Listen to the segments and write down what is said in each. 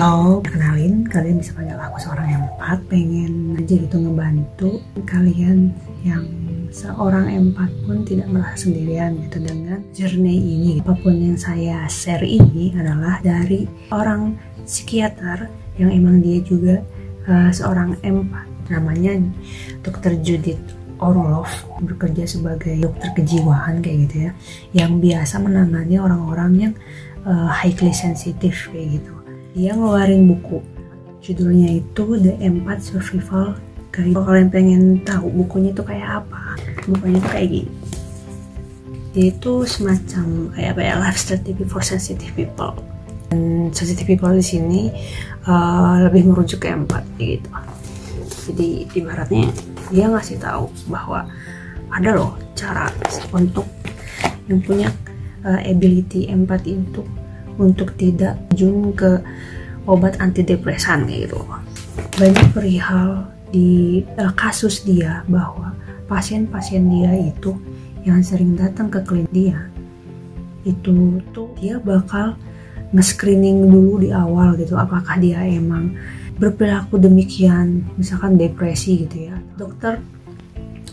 Halo, kenalin, kalian bisa panggil aku seorang empat. Pengen aja gitu ngebantu kalian yang seorang empat pun tidak merasa sendirian gitu dengan journey ini. Apapun yang saya share ini adalah dari orang psikiater yang emang dia juga seorang empat. Namanya Dr. Judith Orloff, bekerja sebagai dokter kejiwaan kayak gitu ya, yang biasa menangani orang-orang yang highly sensitive kayak gitu. Dia ngeluarin buku, judulnya itu The Empath Survival Guide. Kalau kalian pengen tahu bukunya itu kayak apa, bukunya itu kayak gini. Dia itu semacam kayak apa ya, life strategy for sensitive people. Dan sensitive people di sini lebih merujuk ke empat gitu. Jadi ibaratnya dia ngasih tahu bahwa ada loh cara untuk yang punya ability empati itu untuk tidak terjun ke obat antidepresan kayak gitu. Banyak perihal di kasus dia bahwa pasien-pasien dia itu yang sering datang ke klinik dia itu tuh dia bakal nge-screening dulu di awal gitu, apakah dia emang berperilaku demikian, misalkan depresi gitu ya. Dokter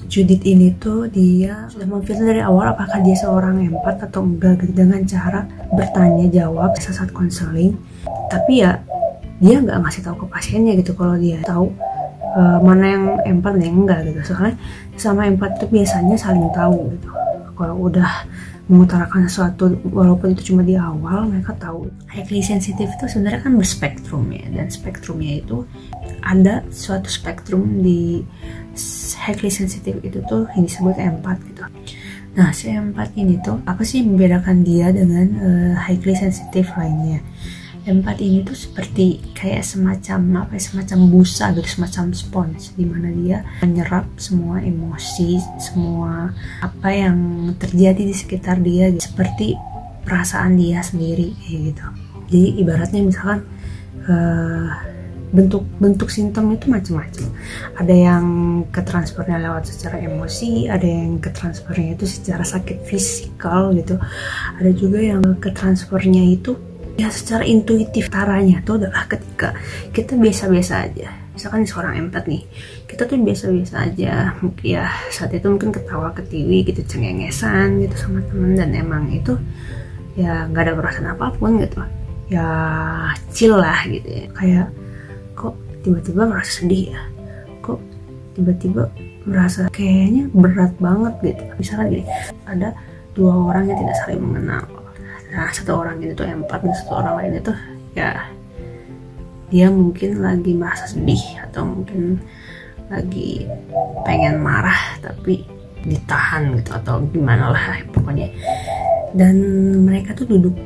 Judith ini tuh dia sudah memfilter dari awal apakah dia seorang empat atau enggak gitu, dengan cara bertanya jawab saat konseling. Tapi ya dia nggak ngasih tahu ke pasiennya gitu kalau dia tahu mana yang empat dan yang enggak gitu. Soalnya sama empat itu biasanya saling tahu gitu. Kalau udah mengutarakan sesuatu walaupun itu cuma di awal, mereka tahu. Highly sensitive itu sebenarnya kan berspektrum ya, dan spektrumnya itu ada suatu spektrum di highly sensitive itu tuh yang disebut empat gitu. Nah, si empat ini tuh apa sih membedakan dia dengan highly sensitive lainnya? Empat ini tuh seperti kayak semacam apa ya, semacam busa gitu, semacam sponge, dimana dia menyerap semua emosi, semua apa yang terjadi di sekitar dia gitu, seperti perasaan dia sendiri kayak gitu. Jadi ibaratnya misalkan bentuk simptom itu macam-macam. Ada yang ketransfernya lewat secara emosi, ada yang ketransfernya itu secara sakit fisikal gitu, ada juga yang ketransfernya itu ya secara intuitif. Caranya tuh adalah ketika kita biasa-biasa aja, misalkan seorang empat nih, kita tuh biasa-biasa aja ya, saat itu mungkin ketawa ketiwi gitu, cengengesan gitu sama temen, dan emang itu ya nggak ada perasaan apapun gitu ya, chill lah gitu ya. Kayak kok tiba-tiba merasa sedih ya, kok tiba-tiba merasa kayaknya berat banget gitu. Misalkan gini, ada dua orang yang tidak saling mengenal. Nah, satu orang ini tuh empat dan satu orang lain itu ya dia mungkin lagi merasa sedih atau mungkin lagi pengen marah tapi ditahan gitu atau gimana lah pokoknya. Dan mereka tuh duduk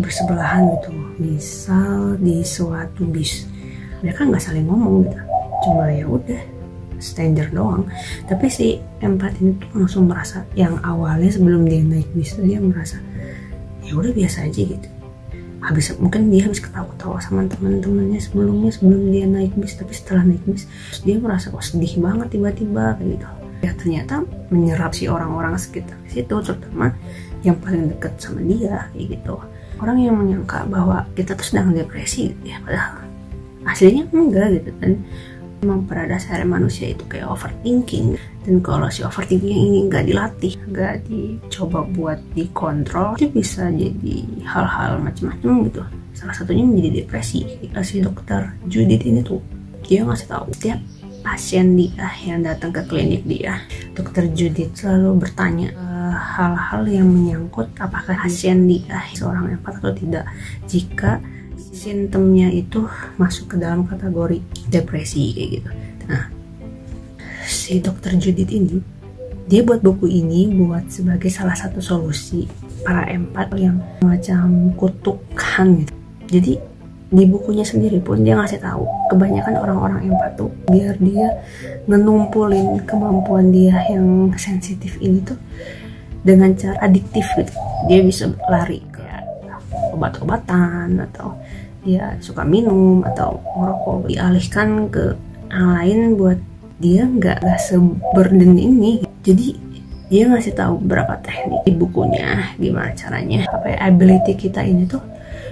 bersebelahan gitu, misal di suatu bis. Mereka nggak saling ngomong gitu, cuma ya udah stranger doang. Tapi si empat ini tuh langsung merasa, yang awalnya sebelum dia naik bis dia merasa ya udah biasa aja gitu. Mungkin dia habis ketawa-ketawa sama teman-temannya sebelum dia naik bis, tapi setelah naik bis dia merasa kok sedih banget tiba-tiba kayak gitu. Ya ternyata menyerap si orang-orang sekitar situ, terutama yang paling dekat sama dia kayak gitu. Orang yang menyangka bahwa kita tuh sedang depresi gitu ya, padahal aslinya enggak gitu. Dan memang pada dasarnya manusia itu kayak overthinking, dan kalau si overthinking ini nggak dilatih, nggak dicoba buat dikontrol, itu bisa jadi hal-hal macam-macam gitu. Salah satunya menjadi depresi. Si dokter Judith ini tuh dia ngasih tahu setiap pasien dia yang datang ke klinik dia, dokter Judith selalu bertanya hal-hal yang menyangkut apakah pasien dia seorang empat atau tidak. Jika simptomnya itu masuk ke dalam kategori depresi kayak gitu. Nah, si dokter Judith ini dia buat buku ini buat sebagai salah satu solusi para empat yang macam kutukan gitu. Jadi di bukunya sendiri pun dia ngasih tahu kebanyakan orang-orang empat tuh biar dia ngenumpulin kemampuan dia yang sensitif ini tuh dengan cara adiktif gitu. Dia bisa lari kayak obat-obatan, atau dia suka minum atau merokok, dialihkan ke yang lain buat dia nggak seburden ini. Jadi dia ngasih tahu beberapa teknik di bukunya, gimana caranya apa ya, ability kita ini tuh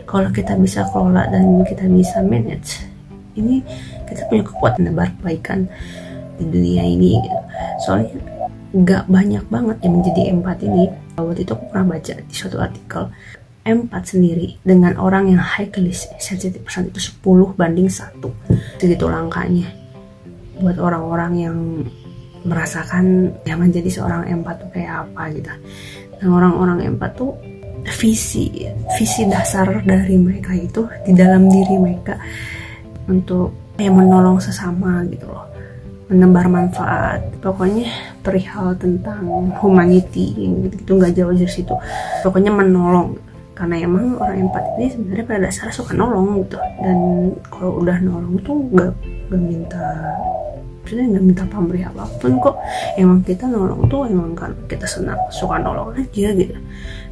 kalau kita bisa kelola dan kita bisa manage, ini kita punya kekuatan menebar kebaikan di dunia ini gitu. Soalnya nggak banyak banget yang menjadi empat ini. Waktu itu aku pernah baca di suatu artikel, empat sendiri dengan orang yang highly sensitive person itu 10:1. Segitu langkanya buat orang-orang yang merasakan yang menjadi seorang empat tuh kayak apa gitu. Dan orang-orang empat tuh visi dasar dari mereka itu di dalam diri mereka untuk menolong sesama gitu loh, menebar manfaat. Pokoknya perihal tentang humanity gitu nggak jauh dari situ. Pokoknya menolong, karena emang orang empat ini sebenarnya pada dasarnya suka nolong gitu. Dan kalau udah nolong tuh nggak minta pamrih apapun kok. Emang kita nolong tuh emang kan kita suka nolong aja gitu.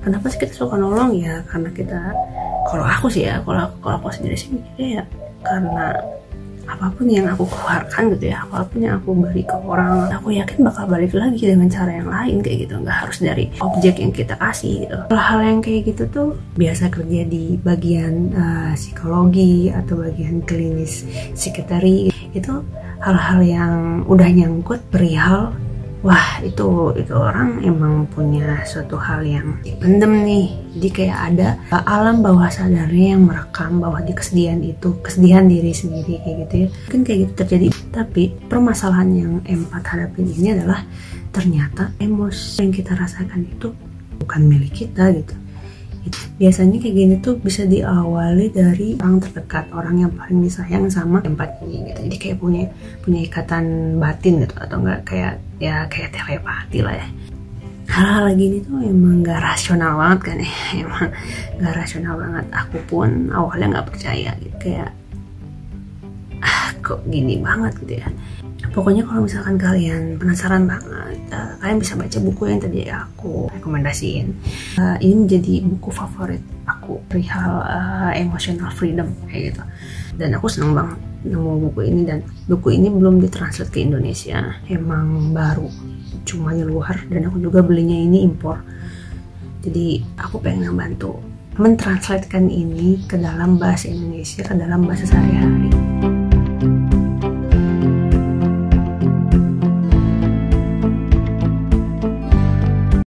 Kenapa sih kita suka nolong? Ya karena kita, kalau aku sih ya, kalau aku sendiri sih mikirnya ya karena apapun yang aku keluarkan gitu ya, apapun yang aku beri ke orang, aku yakin bakal balik lagi dengan cara yang lain kayak gitu. Nggak harus dari objek yang kita kasih gitu. Hal-hal yang kayak gitu tuh biasa kerja di bagian psikologi atau bagian klinis psikiatri. Itu hal-hal yang udah nyangkut perihal, wah itu orang emang punya suatu hal yang dipendem nih. Jadi kayak ada alam bawah sadarnya yang merekam bahwa di kesedihan diri sendiri kayak gitu ya. Mungkin kayak gitu terjadi. Tapi permasalahan yang empat hadapin ini adalah ternyata emosi yang kita rasakan itu bukan milik kita gitu. Biasanya kayak gini tuh bisa diawali dari orang terdekat, orang yang paling disayang sama empat ini gitu. Jadi kayak punya ikatan batin gitu, atau enggak kayak telepati lah ya. Hal-hal gini tuh emang gak rasional banget kan ya. Emang gak rasional banget. Aku pun awalnya gak percaya gitu, kayak kok gini banget gitu ya. Pokoknya kalau misalkan kalian penasaran banget, kalian bisa baca buku yang tadi aku rekomendasiin. Ini menjadi buku favorit aku perihal emotional freedom kayak gitu. Dan aku seneng banget nemu buku ini, dan buku ini belum ditranslate ke Indonesia, emang baru, cuma di luar, dan aku juga belinya ini impor. Jadi aku pengen membantu mentranslatekan ini ke dalam bahasa Indonesia, ke dalam bahasa sehari-hari.